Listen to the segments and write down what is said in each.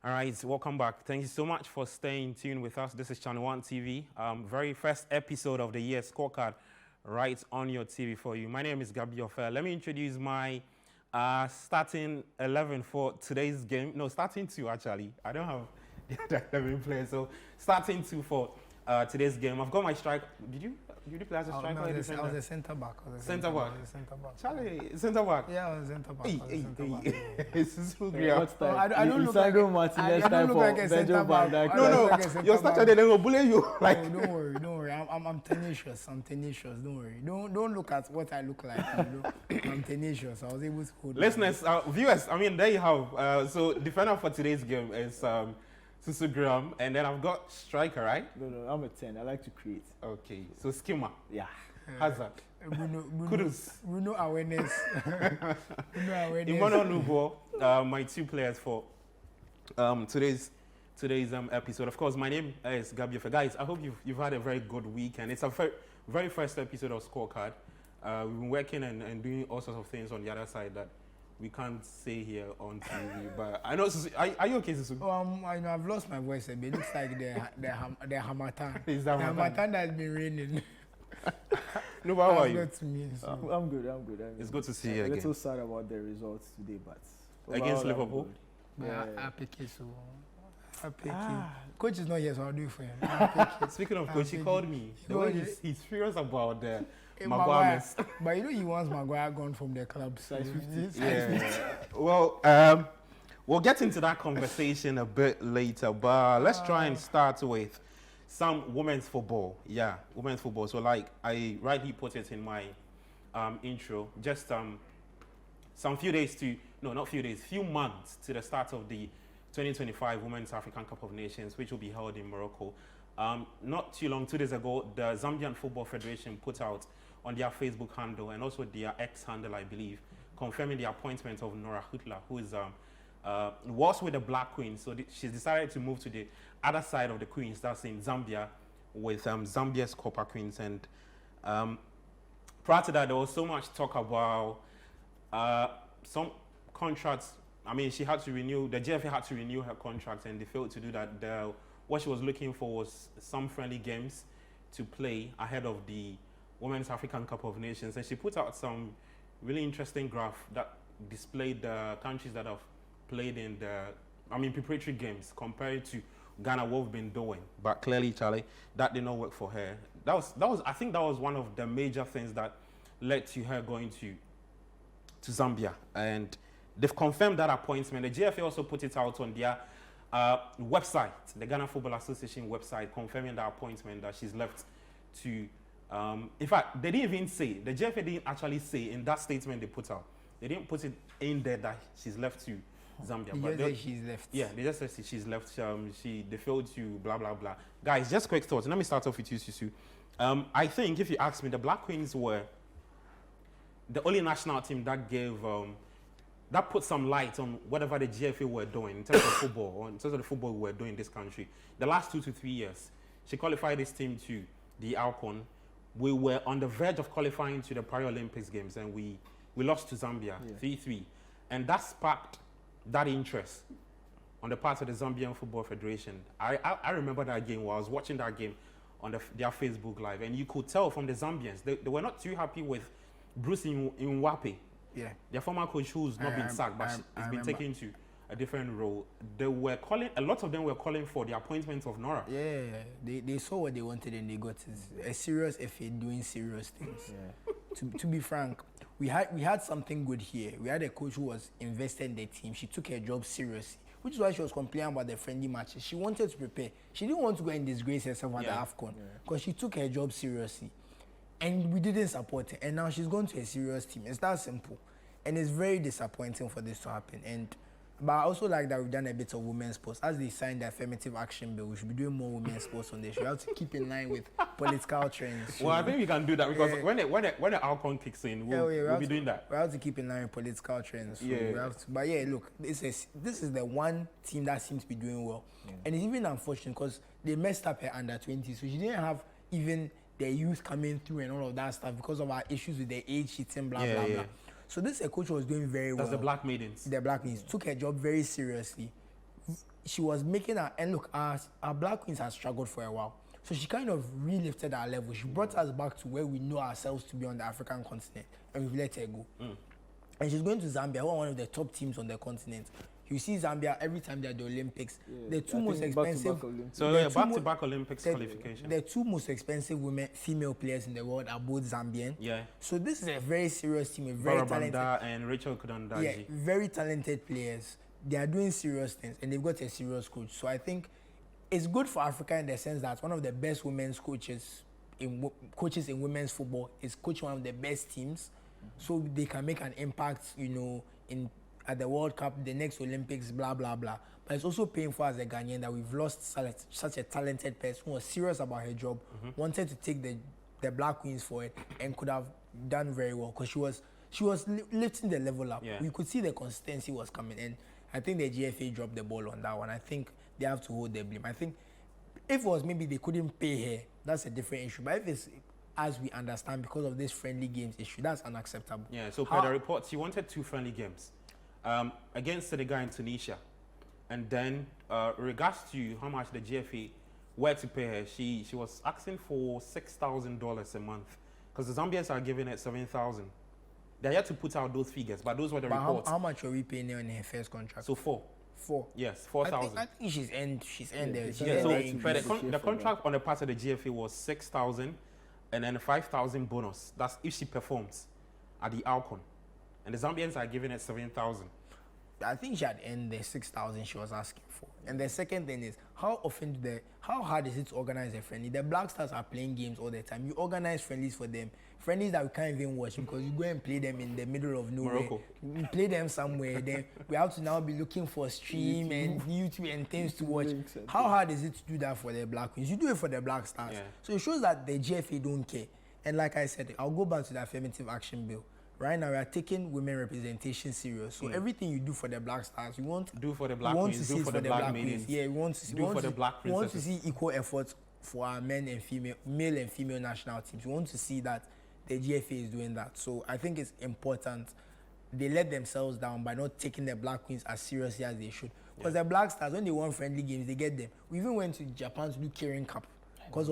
All right, welcome back. Thank you so much for staying tuned with us. This is Channel 1 TV, very first episode of the year, Scorecard, right on your TV for you. My name is Gaffer. Let me introduce my starting 11 for today's game. No, starting 2 actually. I don't have the 11 players, so starting 2 for today's game. I've got my striker. Did you play as a striker? No, I was a centre back. Centre back. Charlie, centre back. Yeah, I was a centre back. It's so great. I don't look like a centre back. No, your stature they will bully you. Like, no, don't worry. I'm tenacious. Don't worry. Don't look at what I look like. I'm tenacious. I was able to hold. Listeners, viewers. I mean, there you have. So defender for today's game is Susugram, and then I've got striker, right? No, I'm a 10. I like to create. Okay, so skimmer. Yeah. Hazard. Kudus. Bruno awareness. Emmanuel Nubo, my 2 players for today's episode. Of course, my name is Gaffer. Guys, I hope you've had a very good week, and it's a very first episode of Scorecard. We've been working and doing all sorts of things on the other side that we can't say here on TV, but I know. Are you okay, Susu? I know I've lost my voice a bit. It looks like the Hamatan. Is that the Hamatan that's been raining. No, but how are you? To me, so. I'm good. It's good to see you again. again. A little sad about the results today, but against Liverpool. Yeah. Coach is not here, so I'll do it for him. Speaking of coach, he called me. He's furious about the Maguire. But he wants Maguire gone from the club. Size 50. Yeah. Well, we'll get into that conversation a bit later, but let's try and start with some women's football. Yeah, women's football. So like I rightly put it in my intro, just few months to the start of the 2025 Women's African Cup of Nations, which will be held in Morocco. Not too long, 2 days ago, the Zambian Football Federation put out on their Facebook handle and also their X handle, I believe, confirming the appointment of Nora Häuptle, who is was with the Black Queens. So she's decided to move to the other side of the Queens, that's in Zambia, with Zambia's Copper Queens. And prior to that, there was so much talk about some contracts. I mean, she had to renew, the GFA had to renew her contract, and they failed to do that. What she was looking for was some friendly games to play ahead of the Women's African Cup of Nations. And she put out some really interesting graph that displayed the countries that have played in preparatory games compared to Ghana, what we've been doing. But clearly, Charlie, that did not work for her. I think that was one of the major things that led to her going to Zambia. And they've confirmed that appointment. The GFA also put it out on their website, the Ghana Football Association website, confirming the appointment that she's left to. In fact, they didn't even say, the GFA didn't actually say in that statement they put out, they didn't put it in there that she's left to Zambia. But she's left. Yeah, they just said she's left. They failed to blah blah blah. Guys, just quick thoughts. Let me start off with you, Susu. I think if you ask me, the Black Queens were the only national team that gave that put some light on whatever the GFA were doing in terms of football, or in terms of the football we were doing in this country. The last 2 to 3 years, she qualified this team to the Alcon. We were on the verge of qualifying to the Paralympics Games, and we lost to Zambia 3-3. And that sparked that interest on the part of the Zambian Football Federation. I remember that game while I was watching that game on their Facebook Live, and you could tell from the Zambians, they were not too happy with Bruce Nwape. Yeah. Their former coach, who's not been sacked, but has been taken to a different role. They were calling, a lot of them were calling for the appointment of Nora. Yeah, they saw what they wanted and they got it. A serious FA doing serious things. Yeah. To be frank, we had something good here. We had a coach who was invested in the team. She took her job seriously, which is why she was complaining about the friendly matches. She wanted to prepare. She didn't want to go and disgrace herself at the AFCON because she took her job seriously. And we didn't support her. And now she's gone to a serious team. It's that simple. And it's very disappointing for this to happen. But I also like that we've done a bit of women's sports. As they signed the affirmative action bill, we should be doing more women's sports on this. We have to keep in line with political trends. Well, I think we can do that because when the Alcon kicks in, we'll be doing that. We have to keep in line with political trends. So we have to, but yeah, look, this is the one team that seems to be doing well. And it's even unfortunate because they messed up her under 20, so she didn't have even the youth coming through and all of that stuff because of our issues with the age cheating, blah, blah, blah. So this coach was doing very well. That's the Black Maidens. The Black Maidens took her job very seriously. she was making her, and look, our Black Queens has struggled for a while. So she kind of relifted our level. She brought us back to where we know ourselves to be on the African continent, and we've let her go. And she's going to Zambia, who are one of the top teams on the continent. You see Zambia every time they're at the Olympics. The two most expensive. Back-to-back Olympics qualification. The two most expensive female players in the world are both Zambian. Yeah. So this is a very serious team, a very talented. And Rachel Kudandaji. Yeah, very talented players. They are doing serious things, and they've got a serious coach. So I think it's good for Africa in the sense that one of the best women's coaches in women's football is coaching one of the best teams, so they can make an impact, at the World Cup, the next Olympics, blah blah blah. But it's also painful as a Ghanaian that we've lost such a talented person who was serious about her job, wanted to take the Black Queens for it, and could have done very well because she was lifting the level up. Yeah. We could see the consistency was coming, and I think the GFA dropped the ball on that one. I think they have to hold their blame. I think if it was maybe they couldn't pay her, that's a different issue. But if it's, as we understand, because of this friendly games issue, that's unacceptable. Yeah, so per the reports, she wanted 2 friendly games against Senegal and Tunisia. And then, regards to how much the GFA were to pay her, she was asking for $6,000 a month because the Zambians are giving it $7,000. They had to put out those figures, but those were the reports. How much are we paying her in her first contract? So 4. 4. Yes, 4,000. I think she's end there. Yeah, so the contract on the part of the GFA was 6,000 and then 5,000 bonus. That's if she performs at the Alcon. And the Zambians are giving it 7,000. I think she had earned the 6,000 she was asking for. And the second thing is, how hard is it to organize a friendly? The Black Stars are playing games all the time. You organize friendlies for them. Friendlies that we can't even watch because you go and play them in the middle of nowhere. Morocco. You play them somewhere. Then we have to now be looking for stream and YouTube and things to watch. How hard is it to do that for the Black Queens? You do it for the Black Stars. Yeah. So it shows that the GFA don't care. And like I said, I'll go back to the affirmative action bill. Right now, we are taking women representation serious. So everything you do for the Black Stars, you want do for the Black Queens, do for the Black Maidens. Yeah, we want to see, do for the Black Princesses. We want to see equal efforts for our male and female national teams. We want to see that the GFA is doing that. So I think it's important they let themselves down by not taking the Black Queens as seriously as they should. Because the Black Stars, when they won friendly games, they get them. We even went to Japan to do Kirin Cup because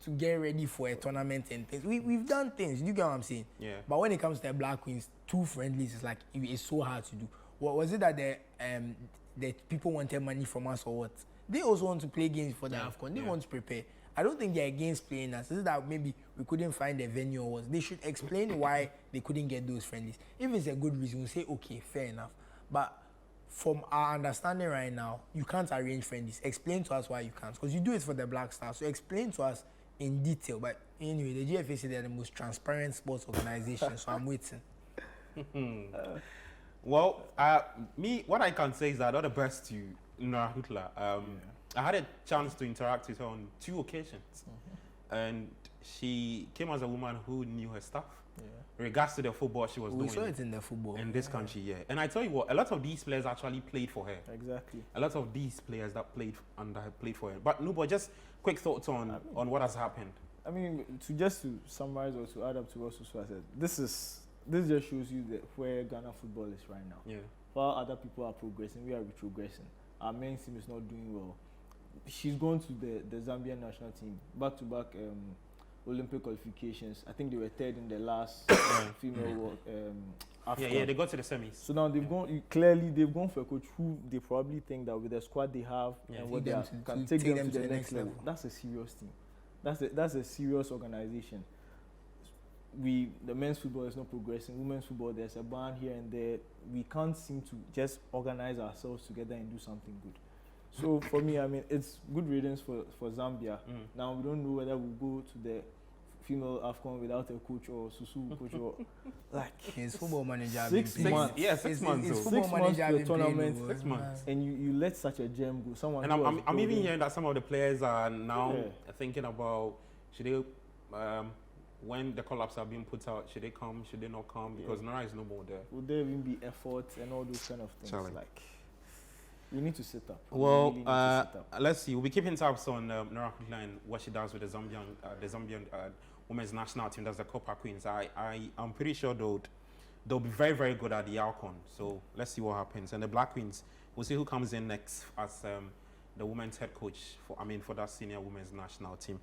to get ready for a tournament and things. We've done things. You get what I'm saying? Yeah. But when it comes to the Black Queens, 2 friendlies is like it's so hard to do. What was it that the people wanted money from us or what? They also want to play games for the AFCON. They want to prepare. I don't think they're against playing us. Is it that maybe we couldn't find a venue or what? They should explain why they couldn't get those friendlies. If it's a good reason, we'll say, okay, fair enough. But from our understanding right now, you can't arrange friendlies. Explain to us why you can't. Because you do it for the Black Stars. So explain to us in detail. But anyway, the GFA said they're the most transparent sports organization. So I'm waiting. Well, what I can say is that all the best to Nora Häuptle. I had a chance to interact with her on 2 occasions. And she came as a woman who knew her stuff. In regards to the football she was doing. We saw it in the football. In this country, yeah. And I tell you what, a lot of these players actually played for her. Exactly. A lot of these players that played under her played for her. But no, but just quick thoughts on what has happened. I mean, to summarize or to add up to what Susu said, this just shows you where Ghana football is right now. Yeah. While other people are progressing, we are retrogressing. Our main team is not doing well. She's gone to the Zambian national team, back-to-back Olympic qualifications. I think they were 3rd in the last female AFCON. Yeah, they got to the semis. So now they've gone for a coach who they probably think that with the squad they have and what they can take them to the next level. That's a serious team. That's a serious organization. The men's football is not progressing. Women's football, there's a ban here and there. We can't seem to just organize ourselves together and do something good. So for me, I mean, it's good riddance for Zambia. Now we don't know whether we'll go to the female AFCON without a coach or Susu coach or like his football manager. 6 months. Yeah, 6 months. His 6 football months manager to a tournament. 6 months. And you let such a gem go. Someone. And I'm even hearing that some of the players are now thinking about should they when the collapse are being put out, should they come, should they not come? Because Nora is no more there. Would there even be efforts and all those kind of things? Charlie. Like, we need to sit up. Well, let's see. We'll be keeping tabs on Nora Häuptle and what she does with the Zambian women's national team. That's the Copa Queens. I'm pretty sure though they'll be very, very good at the Alcon. So let's see what happens. And the Black Queens, we'll see who comes in next as the women's head coach for that senior women's national team.